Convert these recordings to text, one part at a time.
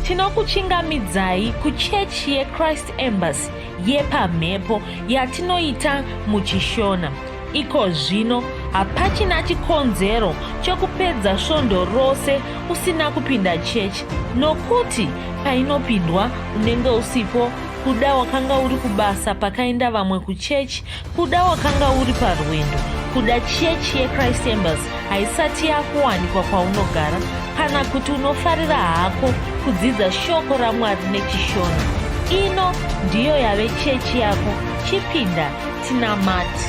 tinokuchingamidzai kuchechi yeChrist Embassy yepamhepo yatinoita muchishona. Iko zvino hapachina chikonzero chokupedza svondo rose usina kupinda chechi, nokuti painopindwa unenge usipo, kuda wakanga uri kubasa pakaenda vamwe kuchechi, kuda wakanga uri parwendo, kuda chechi yeChrist Embassy haisati yakuwanikwa kwaunogara, kana kuti unofarira hako kudzidza shoko raMwari nechishona. Ino ndiyo yave chechi yako. Chipinda tinamati.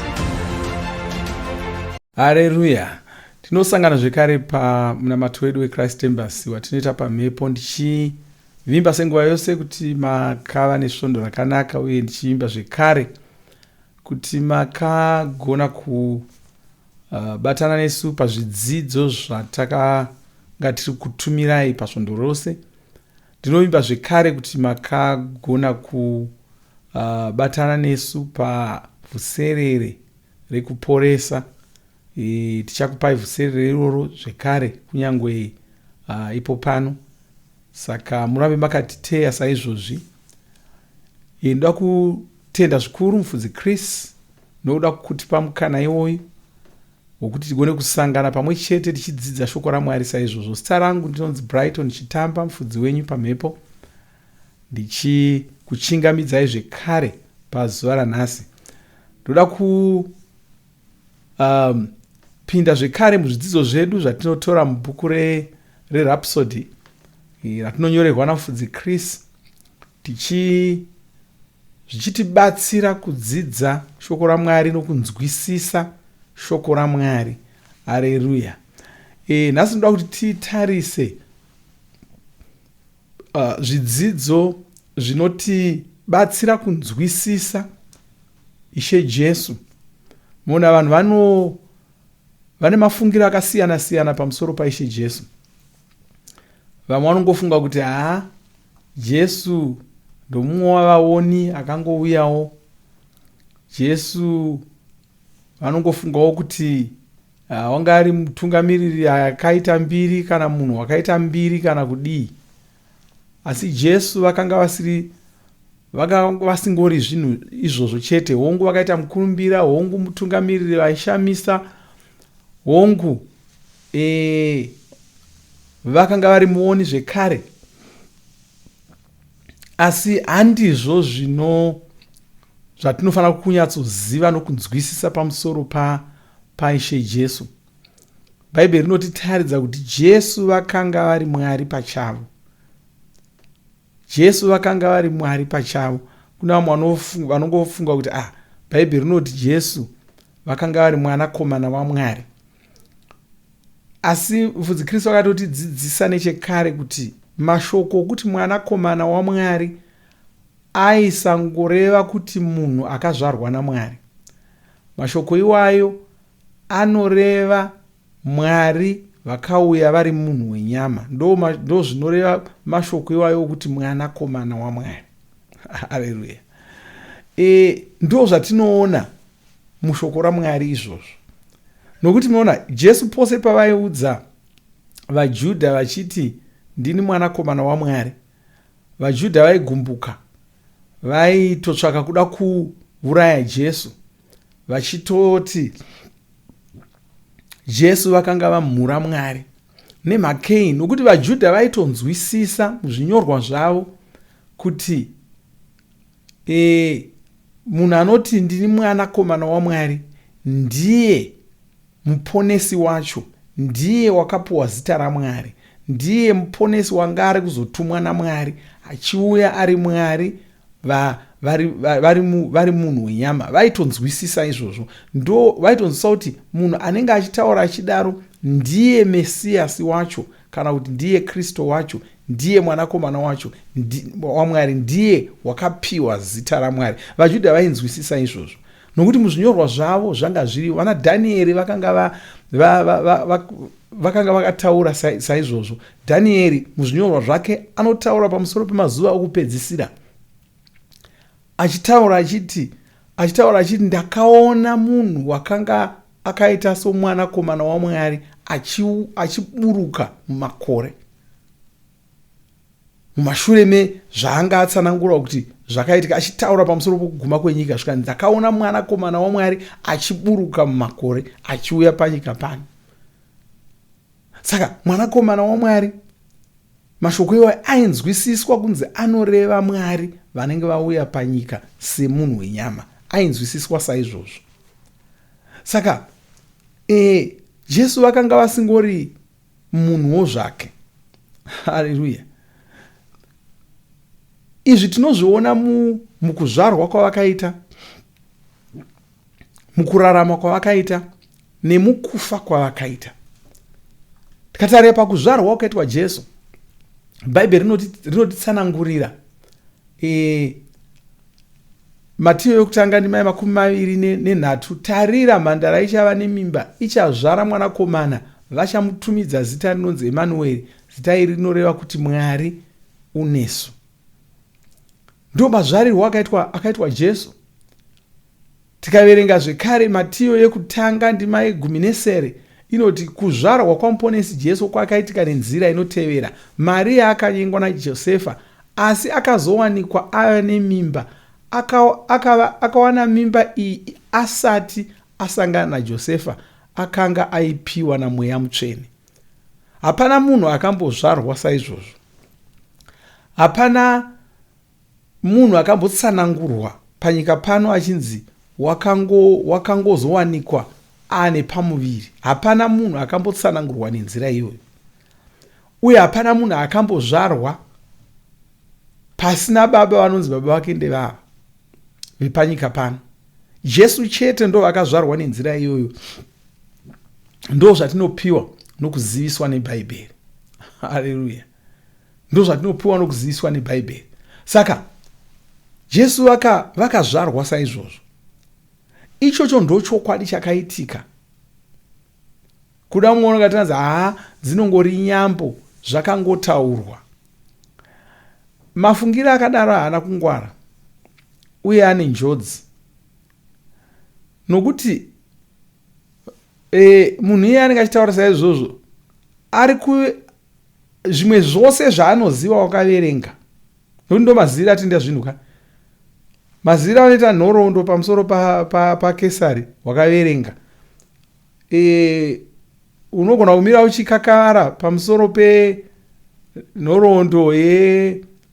Haleluya. Tinosangana zvekare pamunamato wedu weChrist Embassy watinoita pamhepo, ndichivimba senguva yose kuti makava nesvondo rakanaka, uye ndichivimba zvekare kuti makagona kubatana nesu pazvidzidzo zvatakanga tiri kutumirai pasvondo rose. Ndinovimba zvekare kuti makagona kubatana nesu pavhuserere rekuporesa. Tichakupai vhuserere iroro zvekare kunyangwe ipo pano. Saka murambe makatiteya saizvozvi. Ndoda kutenda zvikuru mufudzi Chris nokuda kutipa mukana iwoyu wokuti tigone kusangana pamwe chete tichidzidza shoko raMwari saizvozvo. Zita rangu ndinonzi Brighton Chitamba, mufudzi wenyu pamhepo, ndichikuchingamidzai zvekare pazuva ranhasi. Ndoda pinda zvekare muzvidzidzo zvedu zvatinotora mubhuku reRhapsody ratinonyorerwa namufudzi Chris, zvichitibatsira kudzidza shoko raMwari nokunzwisisa shoko raMwari. Haleluya. Nhasi ndoda kuti titarise zvidzidzo zvinotibatsira kunzwisisa Ishe Jesu. Mona vanhu vane mafungiro akasiyana siyana pamusoro paIshe Jesu. Vamwe vanongofunga kuti Jesu ndomumwe wavaoni akangouyawo. Jesu vanongofungawo kuti wanga ari mutungamiriri akaita mbiri, kana munhu wakaita mbiri, kana kudii. Asi Jesu vakanga vasingori zvinhu izvozvo chete. Hongu vakaita mukurumbira, hongu mutungamiriri vaishamisa, hongu vakanga vari muoni zvekare. Asi handizvo zvatinofanira kunyatsoziva nokunzwisisa pamusoro paIshe Jesu. Bhaibheri rinotitaridza kuti Jesu vakanga vari Mwari pachavo. Jesu vakanga vari Mwari pachavo. Kuna vamwe vanongofunga kuti Bhaibheri rinoti Jesu vakanga vari mwanakomana waMwari. Asi mufudzi Kristu akatotidzidzisa nechekare kuti mashoko okuti mwanakomana waMwari aisangoreva kuti munhu akazvarwa naMwari. Mashoko iwayo anoreva Mwari vakauya vari munhu wenyama. Ndo zvinoreva mashoko iwayo okuti mwanakomana waMwari. Haleluya. Ndo zvatinoona mushoko raMwari izvozvo. Nokuti munoona Jesu pose pavaiudza vaJudha vachiti ndini mwanakomana waMwari, vaJudha vaigumbuka, vaitotsvaka kuda kuuraya Jesu, vachitoti Jesu vakanga vamhura Mwari nemhakei. Nokuti vaJudha vaitonzwisisa muzvinyorwa zvavo kuti munhu anoti ndini mwanakomana waMwari ndiye muponesi wacho, ndiye wakapuwa zita raMwari, ndiye muponesi wanga ari kuzotumwa naMwari achiuya ari Mwari vari munhu wenyama. Vaitonzwisisa izvozvo. Ndo vaitonzwisisa kuti munhu anenge achitaura achidaro ndiye Mesiyasi wacho, kana kuti ndiye Kristu wacho, ndiye mwanakomana wacho waMwari, ndiye wakapiwa zita raMwari. vaJudha vainzwisisa izvozvo nokuti muzvinyorwa zvavo zvanga zviri. Vana Dhanieri vakanga vakataura saizvozvo. Dhanieri muzvinyorwa zvake anotaura pamusoro pemazuva okupedzisira, achitaura achiti ndakaona munhu wakanga akaita somwanakomana waMwari achiburuka mumakore. mumashure mezvaanga atsanangura kuti zvakaitika, achitaura pamusoro pokuguma kwenyika, zvikanzi ndakaona mwanakomana waMwari achiburuka mumakore achiuya panyika pano. Saka mwanakomana waMwari mashoko iwayo ainzwisiswa kunzi anoreva Mwari vanenge vauya panyika semunhu wenyama, ainzwisiswa saizvozvo. Saka Jesu vakanga vasingori munhuwo zvake. Haleluya. Izvi tinozviona mukuzvarwa kwavakaita, mukurarama kwavakaita, nemukufa kwavakaita. Tikatarira pakuzvarwa kwakaitwa Jesu, Bhaibheri rinotitsanangurira. Matiyo yokutanga ndima 23, tarira mhandara ichava nemimba, ichazvara mwanakomana, vachamutumidza zita rinonzi Emanueri, zita iri rinoreva kuti Mwari unesu. Ndo mazvarirwo akaitwa Jesu. Tikaverenga zvekare Matiyo yekutanga ndima 19 inoti kuzvarwa kwamuponesi Jesu kwakaitika nenzira inotevera. Maria akanyengwa naJosefa, asi akazowanikwa ava nemimba. Akawana mimba iyi asati asangana naJosefa, akanga aipiwa naMweya Mutsvene. Hapana munhu akambozvarwa saizvozvo. Hapana munhu akambotsanangurwa panyika pano achinzi wakangozowanikwa ane pamuviri. Hapana munhu akambotsanangurwa nenzira iyoyo. Uye hapana munhu akambozvarwa pasina baba vanonzi baba vake ndevava vepanyika pano. Jesu chete ndo vakazvarwa nenzira iyoyo. Ndo zvatinopiwa nokuziviswa neBhaibheri. Haleluya. Ndo zvatinopiwa nokuziviswa neBhaibheri. Saka Jesu vakazvarwa saizvozvo. Ichocho ndo chokwadi chakaitika. Kuda muono katinanzi dzinongori nyambo zvakangotaurwa. Mafungiro akadaro haana kungwara uye ane njodzi. Nokuti munhu iye anenge achitaura saizvozvo ari zvimwe zvose zvaanoziva wakaverenga. Nokuti ndo mazira atenda zvinhu ka. Mazira anoita nhoroondo pamusoro paKesari wakaverenga. Unogona kumira uchikakara pamusoro penhoroondo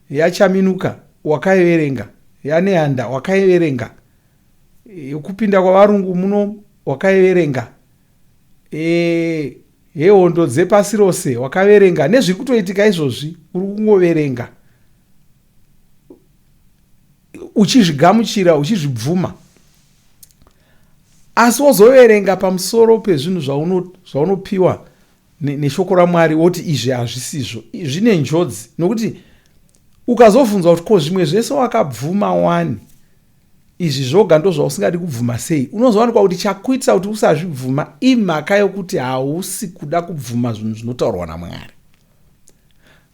yachaminuka wakaverenga, yaNehanda wakaverenga, kupinda kwavarungu muno wakaverenga, yehondo dzepasi rose wakaverenga, nezviri kutoitika izvozvi uri kungoverenga uchizvigamuchira, uchizvibvuma. Asi wozoverenga pamusoro pezvinhu zvaunopiwa neshoko raMwari woti izvi hazvisizvo, zvine njodzi. Nokuti ukazobvunzwa kuti ko zvimwe zvese wakabvuma wani, izvi zvoga ndo zvausingadi kubvuma sei, unozowanikwa kuti chakuitisa kuti usazvibvuma imhaka yokuti hausi kuda kubvuma zvinhu zvinotaurwa naMwari.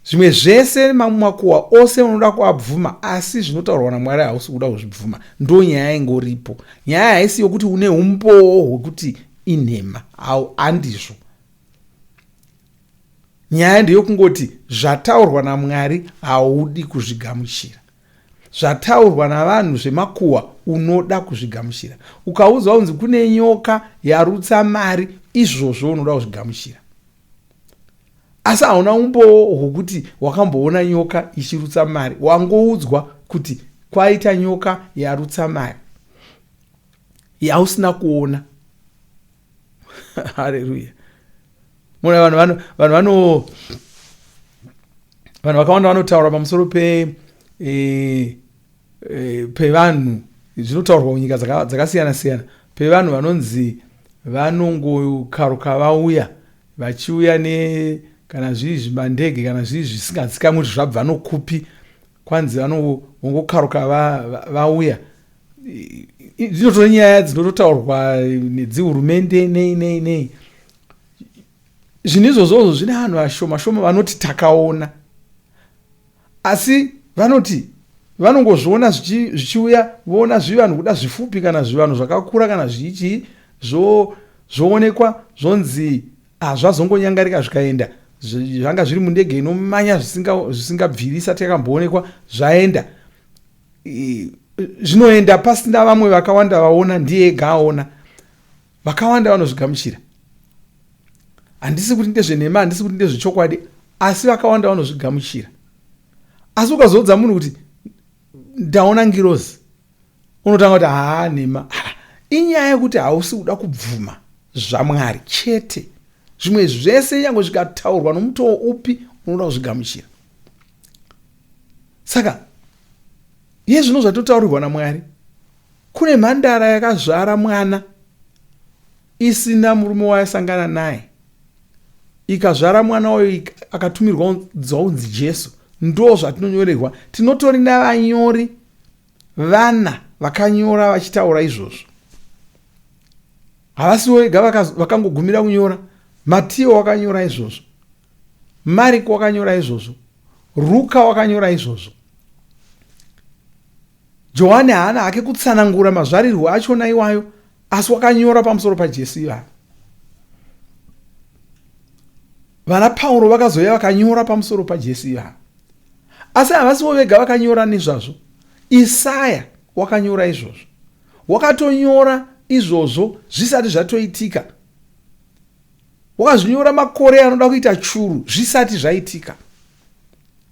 Zvimwe zvese makuwa ose unoda kuabvuma, asi zvinotaurwa naMwari hausi kuda kuzvibvuma. Ndo nyaya ingoripo. Nyaya haisi yokuti une umbowo hwekuti inhema, handizvo. Nyaya ndeyokungoti zvataurwa naMwari haudi kuzvigamuchira. Zvataurwa navanhu zvemakuwa unoda kuzvigamuchira. Ukaudzwa kunzi kune nyoka yarutsa mari, izvozvo unoda kuzvigamuchira. Asi hauna umbowo hwekuti wakamboona nyoka ichirutsa mari. Wangoudzwa kuti kwaita nyoka yarutsa mari, yausina kuona. Haleluya. Vanhu vakawanda vanotaura pamusoro pevanhu, zvinotaurwa munyika dzakasiyana siyana, pevanhu vanonzi vanongokaruka vauya, vachiuya kana zviri zvimandege kana zviri zvisingazikamwi kuti zvabva nokupi, kwanzi vanongokaruka vauya. Dzinotori nyaya dzinototaurwa nedzihurumende nei. Zvinhu izvozvo zvine vanhu vashoma vanoti takaona. Asi vanoti vanongozviona zvichiuya, voona zvivanhu kuda zvifupi kana zvivanhu zvakakura kana zvoonekwa zvonzi zvazongonyangarika zvikaenda, zvanga zviri mundege inomanya zvisingabviri isati yakamboonekwa zvaenda. Zvinoenda pasina vamwe vakawanda vaona, ndiye ega aona. Vakawanda vanozvigamuchira. Handisi kuti ndezvenhema, handisi kuti ndezvechokwadi, asi vakawanda vanozvigamuchira. Asi ukazodza munhu kuti ndaona ngirozi, unotanga kuti nhema. Inyaya yekuti hausi kuda kubvuma zvaMwari chete. Zvimwe zvese nyange zvikataurwa nomutoo upi unoda kuzvigamuchira. Saka iye zvino zvatotaurirwa naMwari, kune mhandara yakazvara mwana isina murume wayasangana naye, ikazvara mwana uyu akatumirwa kunzi Jesu. Ndo zvatinonyorerwa. Tinotori navanyori vana vakanyora vachitaura izvozvo. Havasiwo vega vakangogumira kunyora. Mateo wakanyora izvozvo, Mariko wakanyora izvozvo, Ruka wakanyora izvozvo. Johani haana hake kutsanangura mazvarirwo achona iwayo, asi wakanyora pamusoro paJesu ivavo. Vana Pauro vakazouya vakanyora pamusoro paJesu ivavo. Asi havasiwo vega vakanyora nezvazvo. Isaya wakanyora izvozvo. Wakatonyora izvozvo zvisati zvatoitika. Wakazvinyora makore anoda kuita churu zvisati zvaitika.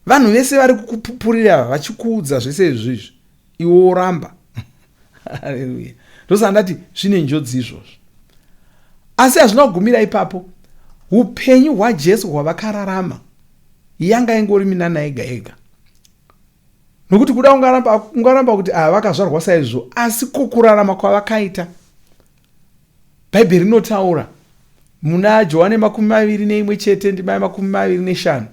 Vanhu vese vari kukupupurira vachikuudza zvese izvizvi, iwe woramba. Haleluya. Ndosandati zvine njodzi izvozvo. Asi hazvina kugumira ipapo. Upenyu hwaJesu hwavakararama yanga ingori minana ega ega. Nokuti kuda ungaramba kuti vakazvarwa saizvo, asi kukurarama kwavakaita. Bhaibheri rinotaura muna Johani 21 ndima 25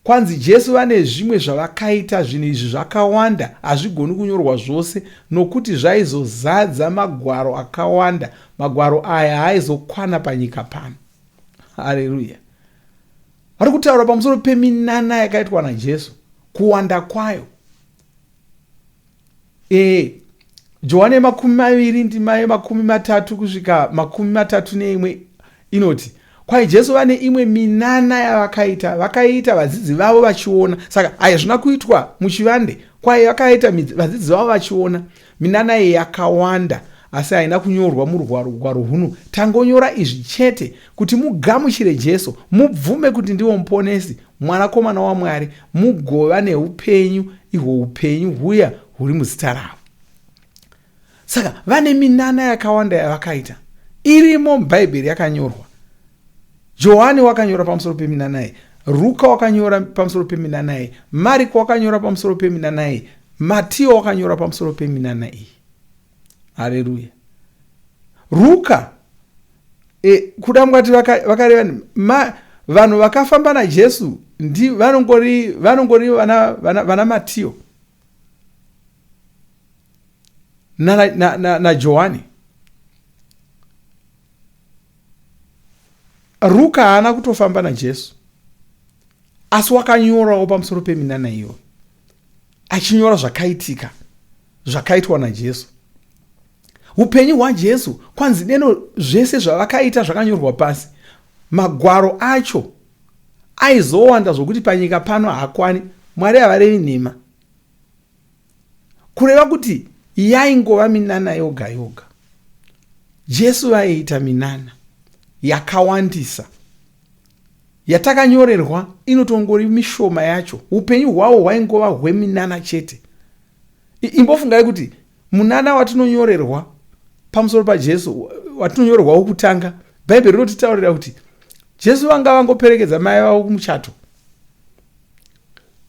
kwanzi Jesu vane zvimwe zvavakaita, zvinhu izvi zvakawanda, hazvigoni kunyorwa zvose, nokuti zvaizozadza magwaro akawanda. Magwaro aya haizokwana panyika pano. Haleluya. Vari kutaura pamusoro peminana yakaitwa naJesu, kuwanda kwayo. Johani 20 ndima 30 kusvika 31 inoti, kwai Jesu vane imwe minana yavakaita, vakaita vadzidzi vavo vachiona. Saka haizvina kuitwa muchivande, kwai vakaita vadzidzi vavo vachiona. Minana iyi yakawanda, asi haina kunyorwa murugwaro huno. Tangonyora izvi chete kuti mugamuchire Jesu, mubvume kuti ndiwo muponesi, mwanakomana waMwari, mugova neupenyu, ihwo upenyu huya huri muzita ravo. Saka vane minana yakawanda yavakaita, irimo muBhaibheri yakanyorwa. Johani wakanyora pamusoro peminana iyi, Ruka wakanyora pamusoro peminana iyi, Mariko wakanyora pamusoro peminana iyi, Mateo wakanyora pamusoro peminana iyi. Haleluya. Ruka kuda mungati vakareva vanhu vakafamba naJesu vanongori vana Mateo na Johani. Ruka haana kutofamba naJesu, asi wakanyorawo pamusoro peminana iyo, achinyora zvakaitika, zvakaitwa naJesu. Upenyu hwaJesu, kwanzi neno zvese zvavakaita zvakanyorwa pasi. Magwaro acho aizowanda zvokuti panyika pano hakwani. Mwari havarevi nhema. Kureva kuti yaingova minana yoga yoga. Jesu vaiita minana yakawandisa, yatakanyorerwa inotongori mishoma yacho. Upenyu hwavo hwaingova hweminana chete. Imbofungai kuti munana watinonyorerwa pamusoro paJesu, watinonyorerwa wokutanga, Bhaibheri rinotitaurira kuti Jesu vanga vangoperekedza mai vavo kumuchato.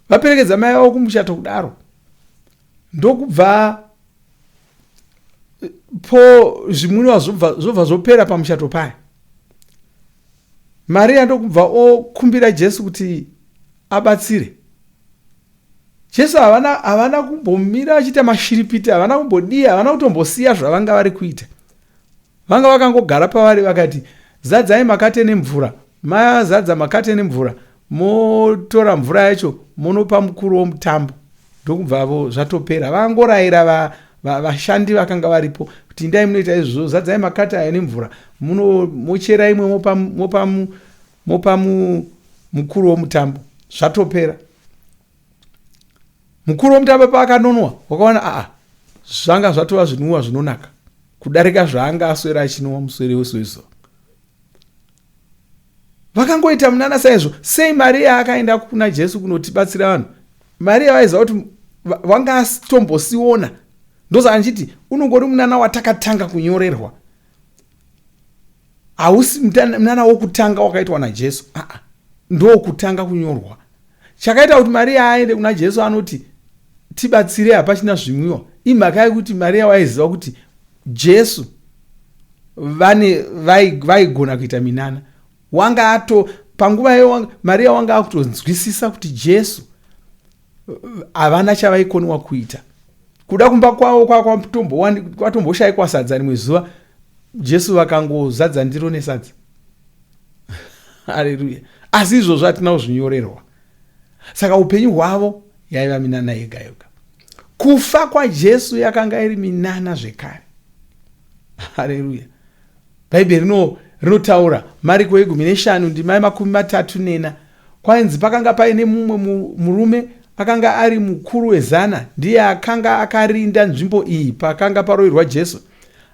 Vaperekedza mai vavo kumuchato kudaro, ndokubva po zvimunwa zvobva zvopera pamuchato paya. Maria ndokubva okumbira Jesu kuti abatsire. Jesu havana kumbomira vachiita mashiripita, havana kumbodii, havana kutombosiya zvavanga vari kuita. Vanga vakangogara pavari vakati, zadzai makate nemvura. Mazadza makate nemvura, motora mvura yacho monopa mukuru womutambo. Ndokubvavo zvatopera. Vangorayira vashandi vakanga varipo kuti ndai munoita izvozvo, zadzai makate aya nemvura, mochera imwe mopa mukuru womutambo, zvatopera. Mukuru womutambo paakanonwa, wakaona zvanga zvatova zvinwiwa zvinonaka kudarika zvaanga aswera achinwa muswere wese wezuva. Vakangoita munana saizvo. Sei Maria akaenda kuna Jesu kunotibatsira vanhu? Maria vaiziva kuti vanga asitombosiona. Ndosaka ndichiti unongori munana watakatanga kunyorerwa, hausi munana wokutanga wakaitwa naJesu. Ndokutanga kunyorwa. Chakaita kuti Maria aende kuna Jesu anoti tibatsire, hapachina zvimwiwa, imhaka yekuti Maria waiziva kuti Jesu vaigona kuita minana. Panguva iyo Maria wanga akutonzwisisa kuti Jesu havana chavaikoniwa kuita. Kuda kumba kwavo kwatomboshayikwa sadza rimwe zuva, Jesu vakangozadza ndiro nesadza. Haleluya. Asi izvozvo hatina kuzvinyorerwa. Saka upenyu hwavo yaiva minana yega yoga. Kufa kwaJesu yakanga iri minana zvekare. Haleluya. Bhaibheri rinotaura Mariko 15:34 kwainzi pakanga paine mumwe murume akanga ari mukuru wezana, ndiye akanga akarinda nzvimbo iyi pakanga paroverwa Jesu.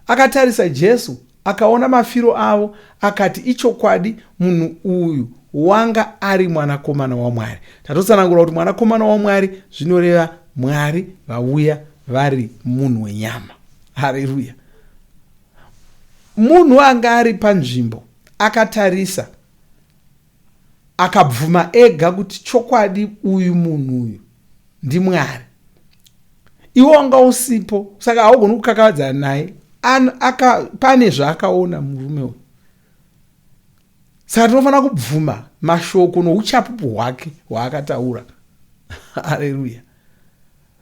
Akatarisa Jesu, akaona mafiro avo, akati ichokwadi munhu uyu wanga ari mwanakomana waMwari. Tatotsanangura kuti mwanakomana waMwari zvinoreva Mwari vauya vari munhu wenyama. Haleluya. Munhu anga ari panzvimbo akatarisa, akabvuma ega kuti chokwadi uyu munhu uyu ndiMwari. Iwo wanga usipo, saka haugoni kukakavadzana naye. Pane zvaakaona murume uyu. Saka tinofanira kubvuma mashoko nouchapupu hwake hwaakataura. Haleluya.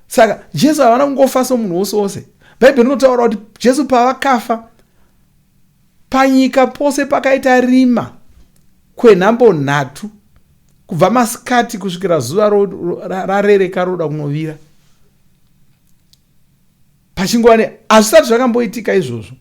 Saka Jesu havana kungofa somunhu wose wose. Bhaibheri rinotaura kuti Jesu pavakafa, panyika pose pakaita rima kwenhambo 3, kubva masikati kusvikira zuva rarereka roda kunovira. Pachingwane hazvisati zvakamboitika izvozvo.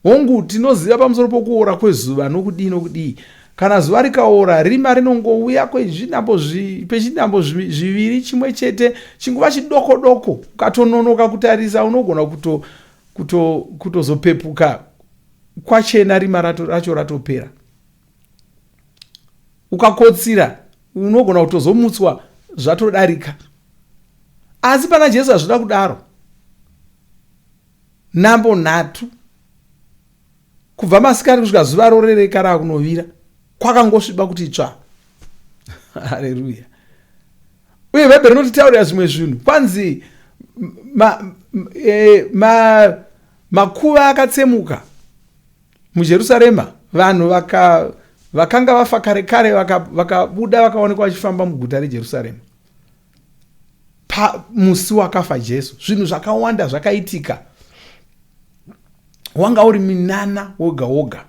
Hongu tinoziva pamusoro pokuora kwezuva nokudii. Kana zuva rikaora, rima rinongouya pechinhambo zviviri, chimwe chete chinguva chidoko doko, ukatononoka kutarisa unogona kutozopepuka kwachena rima racho ratopera. Ukakotsira unogona kutozomutswa zvatodarika. Asi pana Jesu hazvida kudaro. Nhambo 3 kubva masikati kusvika zuva rorereka rakunovira, kwakangosviba kuti tsva. Haleluya. Uye Bhaibheri rinotitaurira zvimwe zvinhu. Kwanzi makuva akatsemuka muJerusarema. Vanhu vakanga vafa kare kare vakabuda vakaonekwa vachifamba muguta reJerusarema musi wakafa Jesu. Zvinhu zvakawanda zvakaitika. Wanga uri minana woga woga.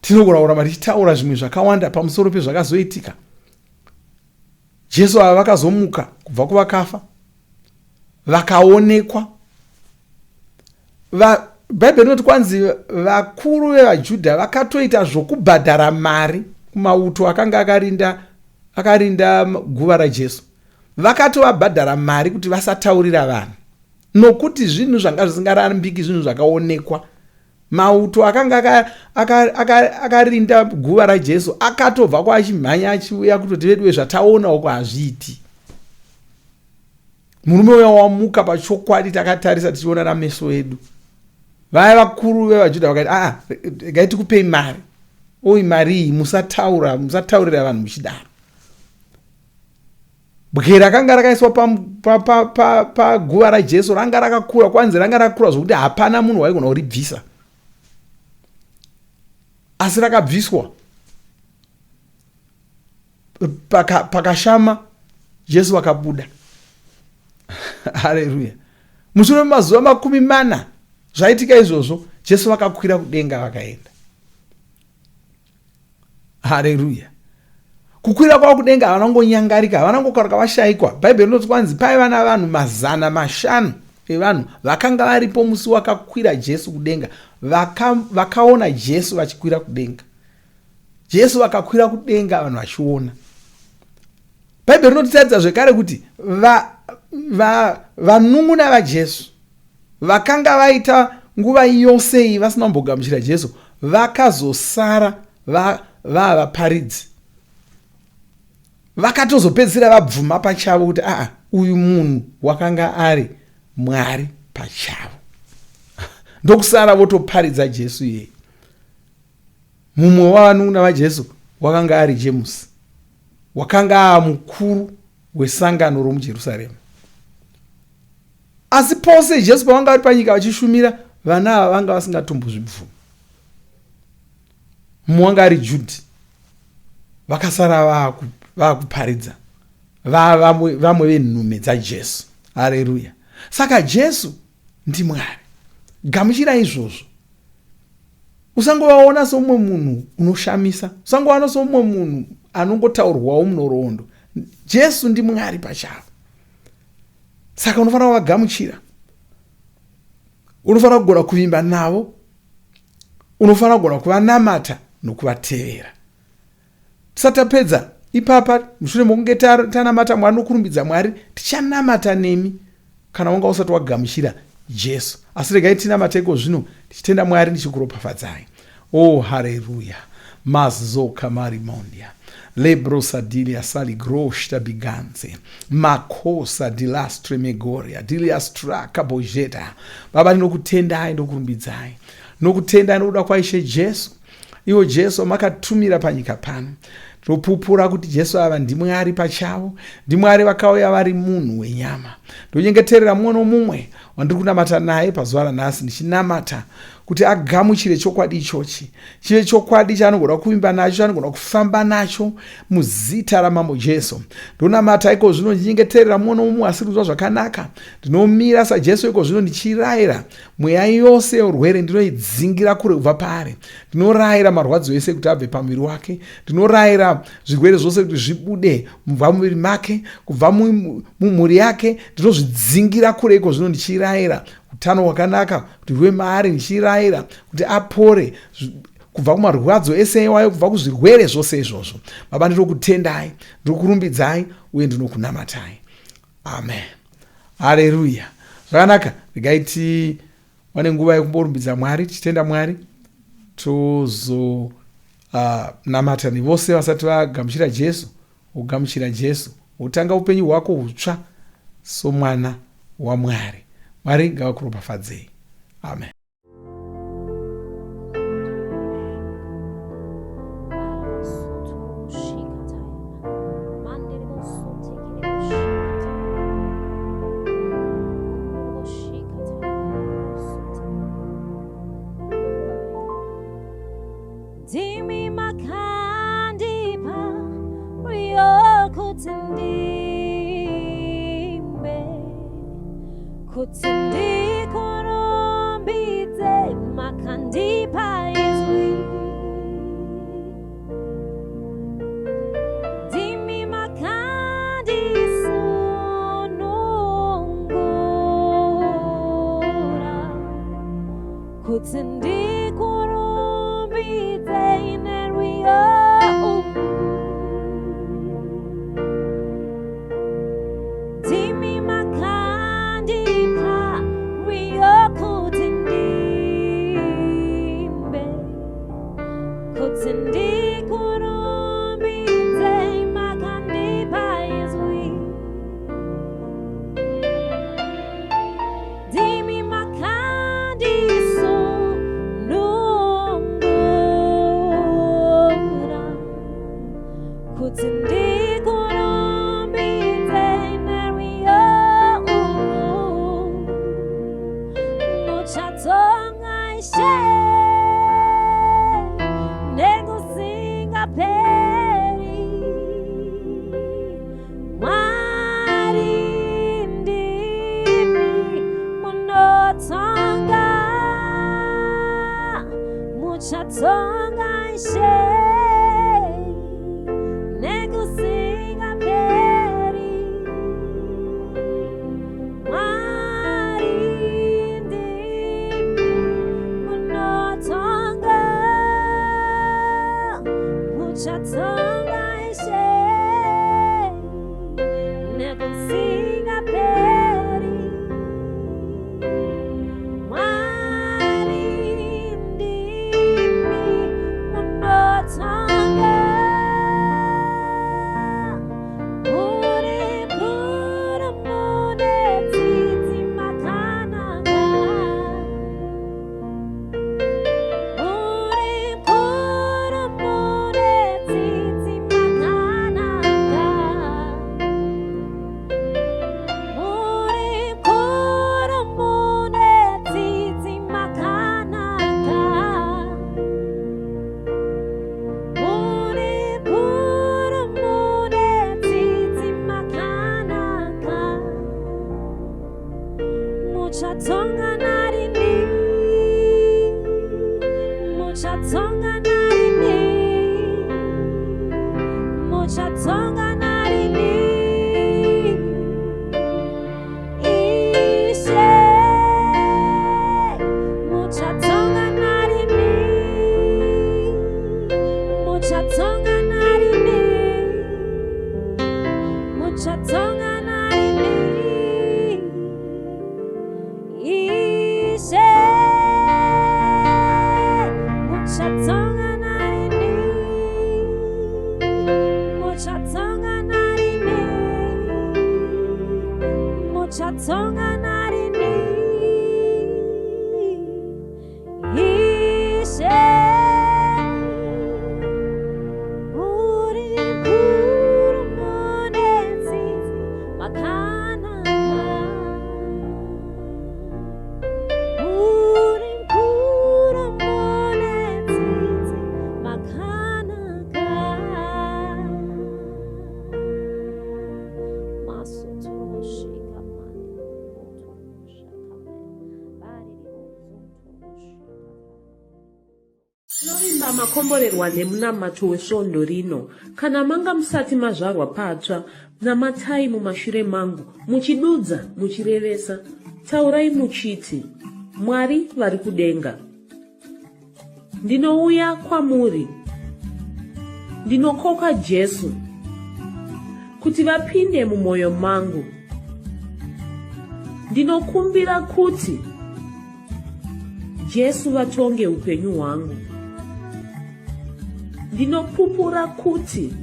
Tinogona kuramba tichitaura zvimwe zvakawanda pamusoro pezvakazoitika. Jesu ava vakazomuka kubva kuvakafa, vakaonekwa. Bhaibheri rinoti kwanzi vakuru vevaJudha vakatoita zvokubhadhara mari kumauto akanga akarinda guva raJesu. Vakatovabhadhara mari kuti vasataurira vanhu, nokuti zvinhu zvanga zvisingarambiki, zvinhu zvakaonekwa. Mauto akanga akarinda guva raJesu akatobva kwachimhanya achiuya kutoti vedu zvataona uko hazviiti. Murume uya wamuka pachokwadi, takatarisa tichiona nameso edu. Vaya vakuru vevaJudha vakati regai tikupei mari. Oi, mari iyi musataurira vanhu muchidaro. Bwe rakanga rakaiswa paguva raJesu ranga rakakura, kwanzi ranga rakakura zvokuti hapana munhu waigona kuribvisa. Asi rakabviswa. Pakashama Jesu akabuda. Haleluya. Mushure memazuva 40 zvaitika izvozvo, Jesu vakakwira kudenga vakaenda. Haleluya. Kukwira kwavo kudenga havana ngonyangarika, havana ngokaruka vashayikwa. Bhaibheri rinoti kwanzi paiva navanhu 500 evanhu vakanga varipo musi wakakwira Jesu kudenga vakaona Jesu vachikwira kudenga. Jesu vakakwira kudenga vanhu vachiona. Bhaibheri rinotiratidza zvekare kuti vanun'una vaJesu vakanga vaita nguva yose vasina kumbogamuchira Jesu vakazosara vavaparidzi. Vakatozopedzisira vabvuma pachavo kuti uyu munhu wakanga ari Mwari pachavo. Ndokusara votoparidza Jesu iyeye. Mumwe wavanun'una vaJesu wakanga ari James, wakanga mukuru wesangano romuJerusarema. Asi pose Jesu pavanga vari panyika vachishumira, vana ava vanga vasingatombozvibvumi. Mumwe wanga ari Judhi, vakasara vakuparidza vamwe venhume dzaJesu. Haleluya. Saka Jesu ndiMwari. Gamuchira izvozvo. Usangovaona somumwe munhu unoshamisa, usangovaona somumwe munhu anongotaurwawo munhoroondo. Jesu ndiMwari pachavo. Saka unofanira kuvagamuchira, unofanira kugona kuvimba navo, unofanira kugona kuvanamata nokuvatevera. Tisatapedza ipapa, mushure mokunge tanamata Mwari nokurumbidza Mwari, tichanamata nemi kana wanga usati wagamuchira Jesu. Asi regai tinamateko zvino tichitenda Mwari ndichikuropafadzai. Oh, haleluya. Mazoka marimondia. Lebrosa dilia sali groshta biganze. Makosa dilastre megoria. Diliastra kabojeta. Baba ndinokutendai ndokurumbidzai. Nokutendai nokuda kwaishe Jesu. Iwo Jesu makatumira panyika pano. Topupura kuti Jesu ava ndiMwari pachavo, ndiMwari vakauya vari munhu wenyama. Ndonyengeterera mumwe nomumwe wandiri kunamata naye pazuva ranhasi, ndichinamata kuti agamuchire chokwadi ichochi, chive chokwadi chaanogona kuvimba nacho, chaanogona kufamba nacho muzita raMambo Jesu. Ndonamata iko zvino ndichinyengeterera mumwe nomumwe asiri kuzwa zvakanaka. Ndinomira saJesu iko zvino ndichirayira mweya yose yeurwere ndinoidzingira kure kubva paari. Ndinorayira marwadzo ese kuti abve pamuviri wake. Ndinorayira zvirwere zvose kuti zvibude kubva mumuviri make, kubva mumhuri yake. Ndinozvidzingira kure iko zvino ndichirayira utano hwakanaka kuti huve maari, ndichirayira kuti apore kubva kumarwadzo ese iwayo, kubva kuzvirwere zvose izvozvo. Baba ndinokutendai, ndinokurumbidzai uye ndinokunamatai. Amen. Haleluya. Zvakanaka, regai wane nguva yekumborumbidza Mwari, tichitenda Mwari, namata nevose vasati vagamuchira Jesu, ugamuchira Jesu, utanga upenyu hwako hutsva somwana waMwari. Mwari ngavakuropafadzei. Amen. Dimi makandipa ryokutindimbe kutindikurumbidze makandipa izwi. Dimi makandisunungura kutindikurumbidze inerwiyo. Dimi makandipa ryokutindimbe kutindikurumbidze makandipa izwi. Dimi makandisunungura kutindikurumbidze inerwiyo. Nochatonga ishe nekusinga peri. Mwari ndimi munotonga, muchatonga ishe nekusinga peri. Mwari muchatonga ishe nekusinga muchatonga narini muchatonga narini muchatonga narini ishe muchatonga narini muchatonga narini muchatonga narini ishe muchatonga narini muchatonga narini muchatonga narini ishe uri mkuru munenzi makanaka uri mkuru munenzi makanaka masotoshika mani otoshaka bari tinovimba makomborerwa nemunamato wesvondo rino. Kana manga musati mazvarwa patsva, namatai mumashure mangu, muchidudza, muchirevesa. Taurai muchiti, Mwari vari kudenga, ndinouya kwamuri, ndinokoka Jesu kuti vapinde mumwoyo mangu. Ndinokumbira kuti Jesu vatonge upenyu hwangu. Ndinopupura kuti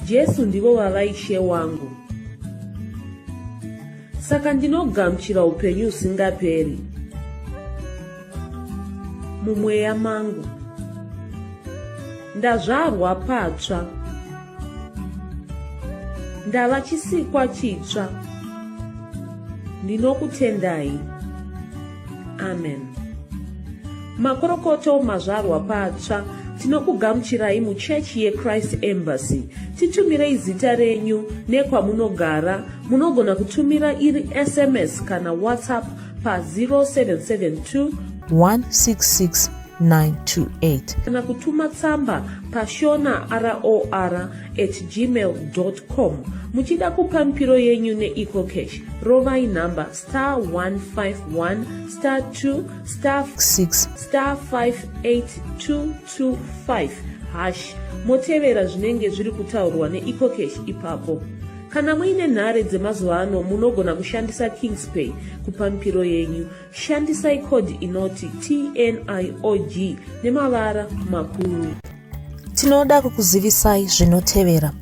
Jesu ndivo vavaishe wangu. Saka ndinogamuchira upenyu usingaperi mumweya mangu. Ndazvarwa patsva, ndava chisikwa chitsva. Ndinokutendai. Amen. Makorokoto mazvarwa patsva, tinokugamuchirai muchechi yeChrist Embassy. Titumirei zita renyu nekwamunogara. Munogona kutumira iri SMS kana WhatsApp pa 0772 166 928 kana kutuma tsamba pa shonaror@gmail.com. Muchida kupa mpiro yenyu neEcoCash, rovai namba *151*2*6*58225# motevera zvinenge zviri kutaurwa neEcoCash ipapo. Kana muine nhare dzemazuva ano, munogona kushandisa KingsPay kupa mpiro yenyu. Shandisai kodhi inoti TNIOG nemavara makuru. tinoda kukuzivisai zvinotevera.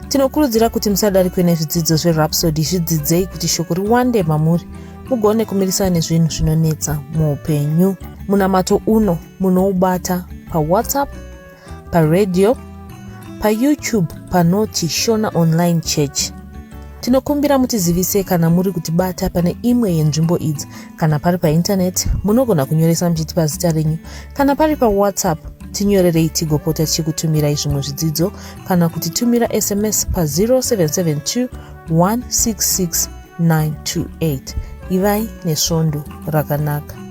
Tinokurudzira kuti musadarikwe nezvidzidzo zveRhapsody. Zvidzidzei kuti shoko riwande mamuri, mugone kumirisana nezvinhu zvinonetsa muupenyu. Munamato uno munoubata paWhatsApp, paradio, paYouTube panoti Shona Online Church. Tinokumbira mutizivise kana muri kutibata pane imwe yenzvimbo idzi. Kana pari paintaneti, munogona kunyoresa muchitipa zita renyu. Kana pari paWhatsApp, tinyorerei tigopota tichikutumirai zvimwe zvidzidzo, kana kutitumira SMS pa 0772 166 928. Ivai nesvondo rakanaka.